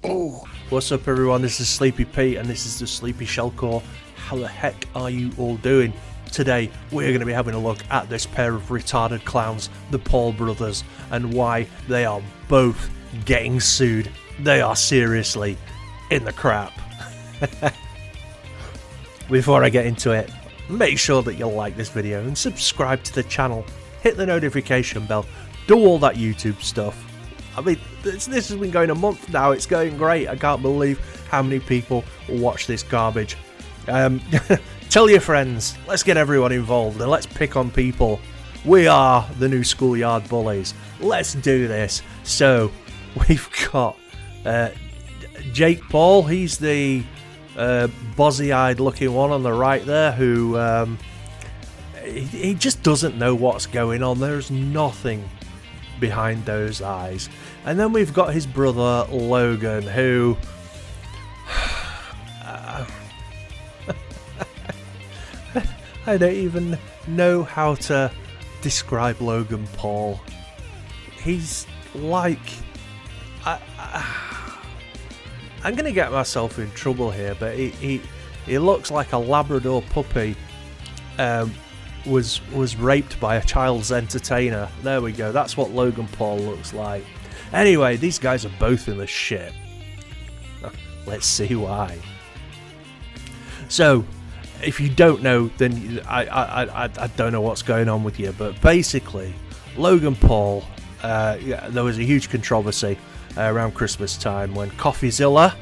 Oh, what's up everyone, this is Sleepy Pete and this is the Sleepy Shellcore. How the heck are you all doing? Today we're going to be having a look at this pair of retarded clowns, the Paul brothers, and why they are both getting sued. They are seriously in the crap. Before I get into it, make sure that you like this video and subscribe to the channel. Hit the notification bell. Do all that YouTube stuff. I mean, this has been going a month now. It's going great. I can't believe how many people watch this garbage. Tell your friends. Let's get everyone involved and let's pick on people. We are the new schoolyard bullies. Let's do this. So, we've got Jake Paul. He's the bozzy-eyed looking one on the right there who he just doesn't know what's going on. There's nothing behind those eyes. And then we've got his brother Logan, who I don't even know how to describe Logan Paul. He's like I'm gonna get myself in trouble here, but he looks like a Labrador puppy was raped by a child's entertainer. There we go. That's what Logan Paul looks like. Anyway, these guys are both in the shit. Let's see why. So, if you don't know, then I don't know what's going on with you. But basically, Logan Paul, there was a huge controversy around Christmas time when CryptoZoo,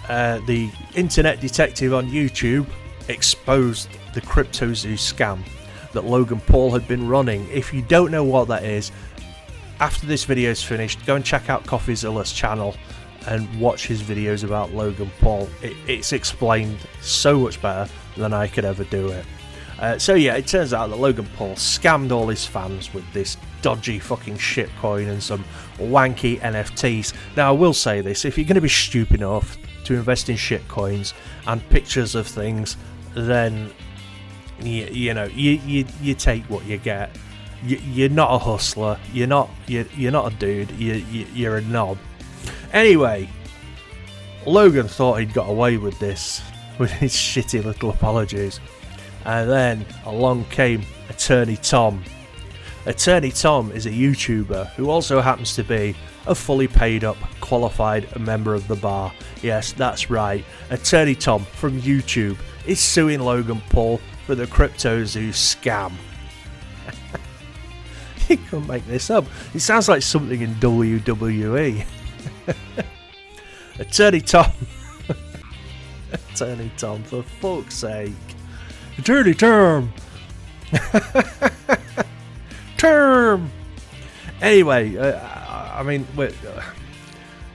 the internet detective on YouTube, exposed the CryptoZoo scam that Logan Paul had been running. If you don't know what that is, after this video is finished, go and check out CryptoZoo's channel and watch his videos about Logan Paul. It's explained so much better than I could ever do it. So yeah, it turns out that Logan Paul scammed all his fans with this dodgy fucking shitcoin and some wanky NFTs. Now I will say this, if you're going to be stupid enough to invest in shitcoins and pictures of things, then you take what you get. You're not a hustler. You're not a dude. You're a knob. Anyway, Logan thought he'd got away with this with his shitty little apologies, and then along came Attorney Tom. Attorney Tom is a YouTuber who also happens to be a fully paid up, qualified member of the bar. Yes, that's right. Attorney Tom from YouTube is suing Logan Paul for the CryptoZoo scam. You can't make this up. It sounds like something in WWE. Attorney Tom. Attorney Tom, for fuck's sake. Attorney Tom. Term. Anyway, I mean,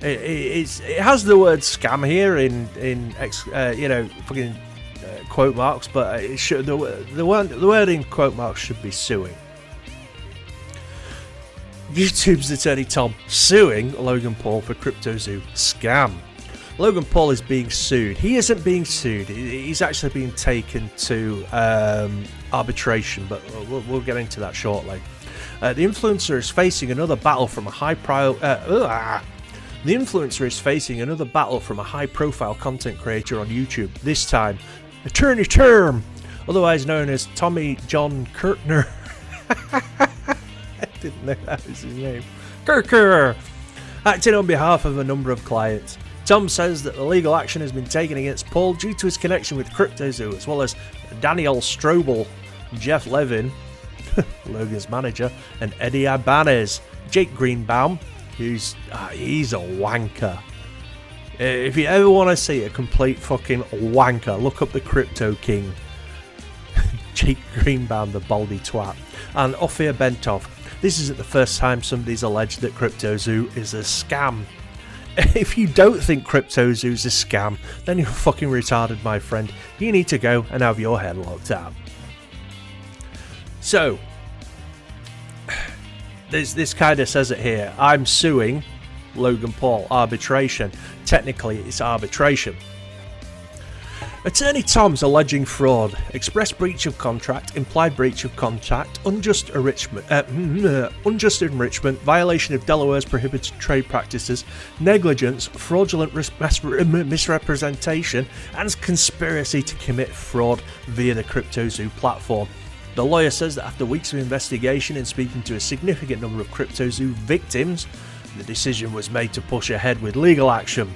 it has the word scam here in fucking quote marks, but it should, the word in quote marks should be suing. YouTube's Attorney Tom suing Logan Paul for CryptoZoo scam. Logan Paul is being sued. He isn't being sued. He's actually being taken to arbitration, but we'll get into that shortly. The influencer is facing another battle from a high-profile content creator on YouTube. This time, Attorney Term, otherwise known as Tommy John Kirtner. I didn't know that was his name. Kirker, acting on behalf of a number of clients. Tom says that the legal action has been taken against Paul due to his connection with CryptoZoo, as well as Daniel Strobel, Jeff Levin, Logan's manager, and Eddie Ibanez. Jake Greenbaum, he's a wanker. If you ever want to see a complete fucking wanker, look up the Crypto King. Jake Greenbaum, the baldy twat. And Ophir Bentov. This isn't the first time somebody's alleged that CryptoZoo is a scam. If you don't think CryptoZoo's a scam, then you're fucking retarded, my friend. You need to go and have your head locked out. So, this kind of says it here. I'm suing Logan Paul. Arbitration. Technically, it's arbitration. Attorney Tom's alleging fraud, express breach of contract, implied breach of contract, unjust enrichment, violation of Delaware's prohibited trade practices, negligence, fraudulent misrepresentation, and conspiracy to commit fraud via the CryptoZoo platform. The lawyer says that after weeks of investigation and speaking to a significant number of CryptoZoo victims, the decision was made to push ahead with legal action.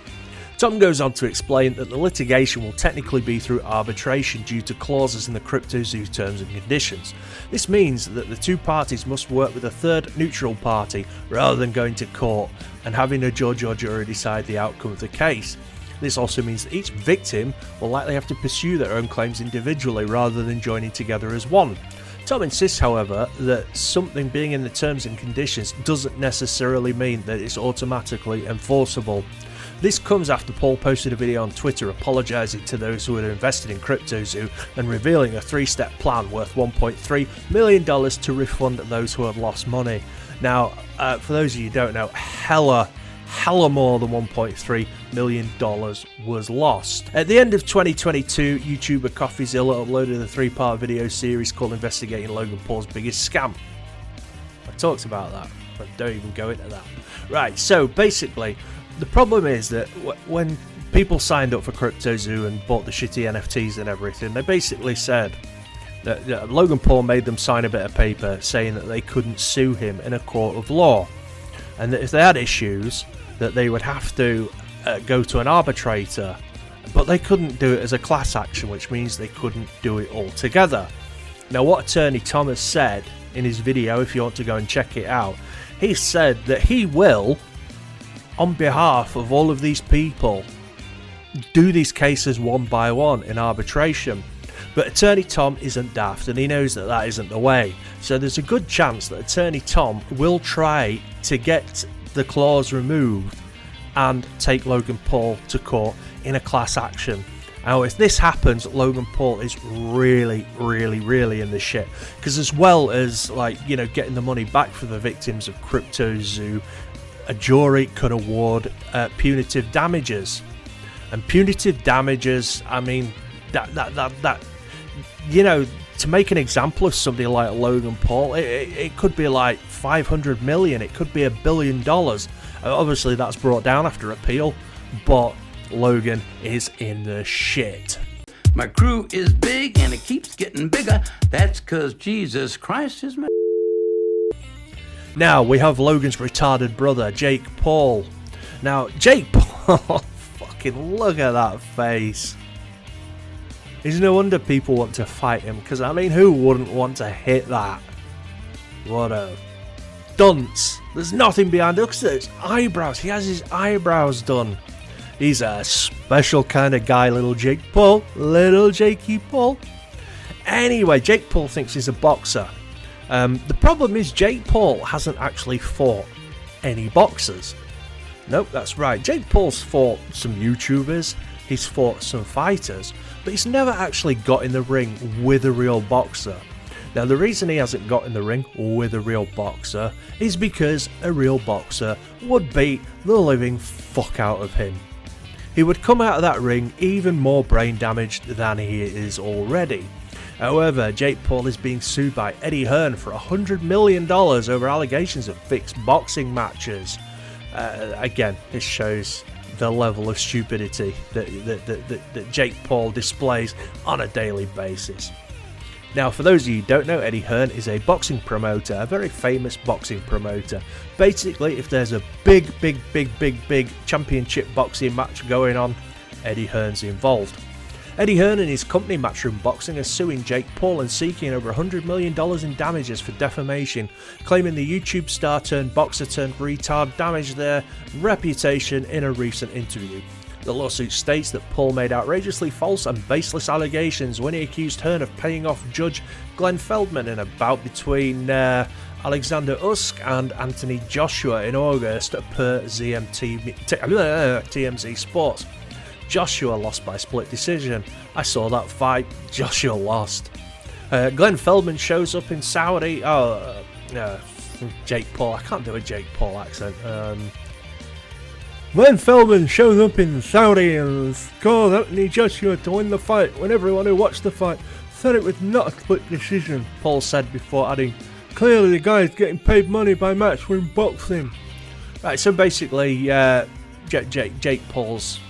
Tom goes on to explain that the litigation will technically be through arbitration due to clauses in the CryptoZoo terms and conditions. This means that the two parties must work with a third neutral party rather than going to court and having a judge or jury decide the outcome of the case. This also means that each victim will likely have to pursue their own claims individually rather than joining together as one. Tom insists, however, that something being in the terms and conditions doesn't necessarily mean that it's automatically enforceable. This comes after Paul posted a video on Twitter apologising to those who had invested in CryptoZoo and revealing a 3-step plan worth $1.3 million to refund those who had lost money. Now, for those of you who don't know, hella more than $1.3 million was lost. At the end of 2022, YouTuber CoffeeZilla uploaded a 3-part video series called Investigating Logan Paul's Biggest Scam. I talked about that, but don't even go into that. Right, so basically, the problem is that when people signed up for CryptoZoo and bought the shitty NFTs and everything, they basically said that Logan Paul made them sign a bit of paper saying that they couldn't sue him in a court of law, and that if they had issues, that they would have to go to an arbitrator, but they couldn't do it as a class action, which means they couldn't do it all together. Now, what Attorney Tom has said in his video, if you want to go and check it out, he said that he will, on behalf of all of these people, do these cases one by one in arbitration. But Attorney Tom isn't daft, and he knows that that isn't the way. So there's a good chance that Attorney Tom will try to get the clause removed and take Logan Paul to court in a class action. Now, if this happens, Logan Paul is really in the shit, because as well as, like, you know, getting the money back for the victims of CryptoZoo, a jury could award punitive damages. And punitive damages, I mean, that you know, to make an example of somebody like Logan Paul, it could be like 500 million, it could be $1 billion. Obviously that's brought down after appeal, but Logan is in the shit. My crew is big and it keeps getting bigger. That's because Jesus Christ is my... Now we have Logan's retarded brother, Jake Paul. Now, Jake Paul, fucking look at that face. It's no wonder people want to fight him, because I mean, who wouldn't want to hit that? What a dunce. There's nothing behind it. Look at his eyebrows. He has his eyebrows done. He's a special kind of guy, little Jake Paul. Little Jakey Paul. Anyway, Jake Paul thinks he's a boxer. The problem is Jake Paul hasn't actually fought any boxers. Nope, that's right. Jake Paul's fought some YouTubers. He's fought some fighters, but he's never actually got in the ring with a real boxer. Now, the reason he hasn't got in the ring with a real boxer is because a real boxer would beat the living fuck out of him. He would come out of that ring even more brain damaged than he is already. However, Jake Paul is being sued by Eddie Hearn for $100 million over allegations of fixed boxing matches. Again, this shows the level of stupidity that Jake Paul displays on a daily basis. Now, for those of you who don't know, Eddie Hearn is a boxing promoter, a very famous boxing promoter. Basically, if there's a big championship boxing match going on, Eddie Hearn's involved. Eddie Hearn and his company Matchroom Boxing are suing Jake Paul and seeking over $100 million in damages for defamation, claiming the YouTube star turned boxer turned retard damaged their reputation in a recent interview. The lawsuit states that Paul made outrageously false and baseless allegations when he accused Hearn of paying off Judge Glenn Feldman in a bout between Alexander Usyk and Anthony Joshua in August per TMZ Sports. Joshua lost by split decision. I saw that fight. Joshua lost. Glenn Feldman shows up in Saudi. Jake Paul. I can't do a Jake Paul accent. Glenn Feldman shows up in Saudi and scores Anthony Joshua to win the fight when everyone who watched the fight said it was not a split decision, Paul said before adding, clearly the guy's getting paid money by Matchroom Boxing. Right, so basically Jake Paul's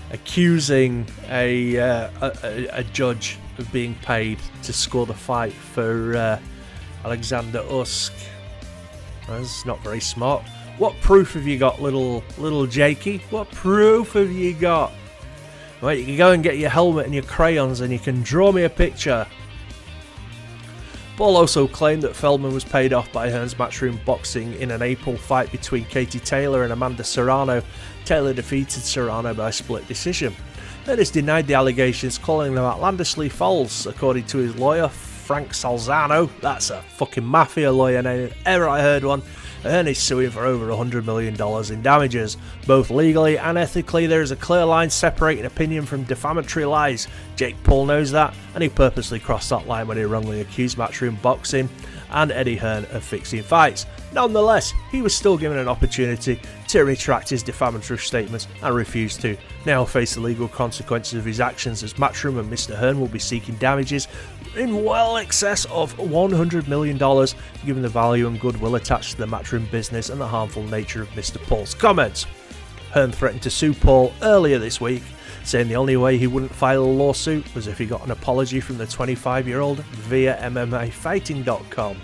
accusing a judge of being paid to score the fight for Alexander Usyk. That's not very smart. What proof have you got, little Jakey? What proof have you got? Well, you can go and get your helmet and your crayons and you can draw me a picture. Paul also claimed that Feldman was paid off by Hearn's Matchroom Boxing in an April fight between Katie Taylor and Amanda Serrano. Taylor defeated Serrano by split decision. Hearn has denied the allegations, calling them outlandishly false, according to his lawyer, Frank Salzano. That's a fucking mafia lawyer name if ever I heard one. Hearn is suing for over $100 million in damages. Both legally and ethically, there is a clear line separating opinion from defamatory lies. Jake Paul knows that, and he purposely crossed that line when he wrongly accused Matchroom Boxing and Eddie Hearn of fixing fights. Nonetheless, he was still given an opportunity to retract his defamatory statements and refused to. Now face the legal consequences of his actions, as Matchroom and Mr. Hearn will be seeking damages in well excess of $100 million, given the value and goodwill attached to the Matchroom business and the harmful nature of Mr. Paul's comments. Hearn threatened to sue Paul earlier this week, saying the only way he wouldn't file a lawsuit was if he got an apology from the 25-year-old via MMAfighting.com.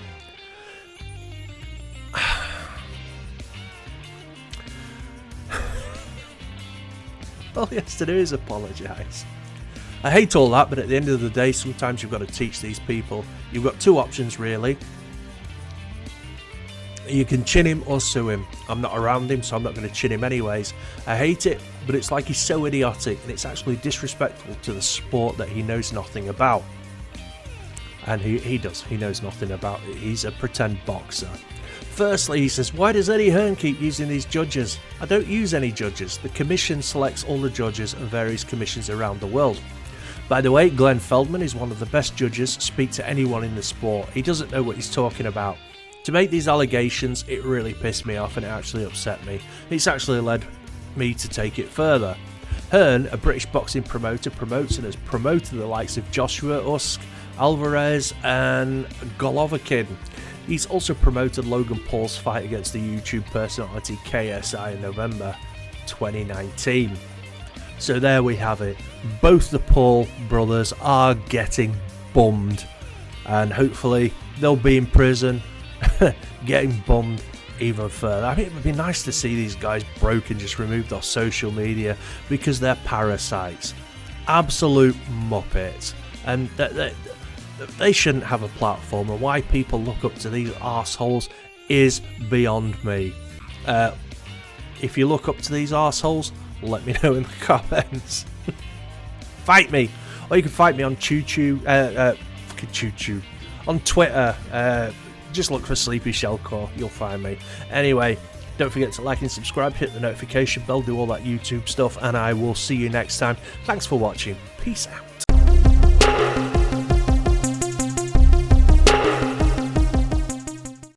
All he has to do is apologise. I hate all that, but at the end of the day, sometimes you've got to teach these people. You've got two options, really. You can chin him or sue him. I'm not around him, so I'm not going to chin him anyways. I hate it, but it's like he's so idiotic, and it's actually disrespectful to the sport that he knows nothing about. And he does. He knows nothing about it. He's a pretend boxer. Firstly, he says, why does Eddie Hearn keep using these judges? I don't use any judges. The commission selects all the judges and various commissions around the world. By the way, Glenn Feldman is one of the best judges. Speak to anyone in the sport. He doesn't know what he's talking about. To make these allegations, it really pissed me off and it actually upset me. It's actually led me to take it further. Hearn, a British boxing promoter, promotes and has promoted the likes of Joshua, Usyk, Alvarez and Golovkin. He's also promoted Logan Paul's fight against the YouTube personality KSI in November 2019. So there we have it. Both the Paul brothers are getting bummed, and hopefully they'll be in prison getting bummed even further. I mean, it would be nice to see these guys broken, just removed off social media because they're parasites, absolute muppets, and they shouldn't have a platform, and why people look up to these arseholes is beyond me. If you look up to these arseholes, let me know in the comments. Fight me, or you can fight me on on Twitter. Just look for Sleepy Shellcore, you'll find me. Anyway, don't forget to like and subscribe, hit the notification bell, do all that YouTube stuff, and I will see you next time. Thanks for watching. Peace out.